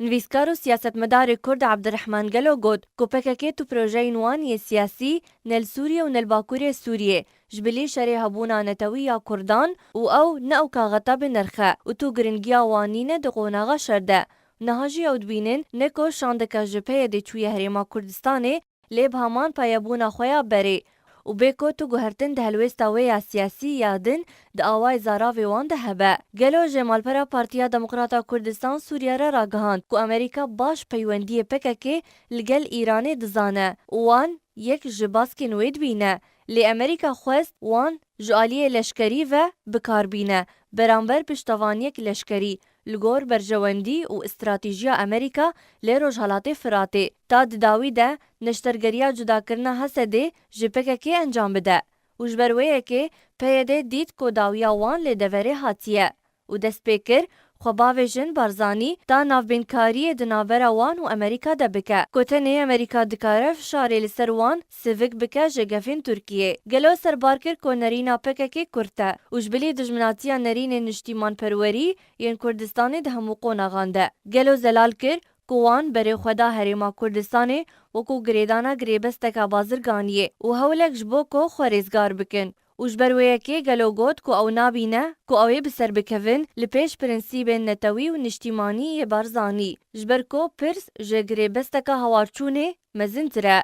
نویسکار و سیاستمدار کرد عبدالرحمن گلو گوت کو PKK تو پروژه وانی سیاسی نل سوریه و نل باکوری سوریه جبلی شری هبونا نتوی یا کردان و او ناو کاغتا بنرخه و تو گرنگیا وانینه دقوناغا شرده نهاجی او دبینن نکو شاندکا جپه دی چوی هریما کردستانه لیب همان پایبونا خویا بری و بیکو تو گوهرتن ده هلویستا ویا سیاسی یادن ده آوای زاراوی وان ده هبه. گلو جمالپرا پارتیا دموکراتا کردستان سوریه را راگهاند که امریکا باش پیوندی PKK لگل ایران دزانه وان یک جباسکی نوید بینه. لی امریکا خواست وان جوالیه لشکری و بکار بینه برانبر پشتوانیک لشکری لگور برجواندی و استراتیجیا امریکا لی روجهالاتی فراتی تا داوی ده نشترگریا جدا کرنا حسده جی PKK انجام بده و جبرویه که پیده دید که داویا وان لی دوره حاتیه و دست پیکر خطابه جن بارزانی تا نافبینکاری دنابرا وان و امریکا ده بکه کتنه امریکا دکاره فشاری لسر وان سیویک بکه جگفین ترکیه گلو سربار کر که نرینا PKK کرده و جبلی دجمناتیا نرین نشتیمان پروری ین کردستانی ده هموقو نغانده گلو زلال کر کوان بری خدا هریما کردستانی و کو گریدانا گریبستکا بازرگانیه و هولک جبو کو خوریزگار بکن و جبرویه که گلو گوت کو او نابینه کو اوی بسر بکوین لپیش پرنسیب نتوی و نشتیمانی بارزانی جبر کو پرس جگری بستکا هوارچونه مزنتره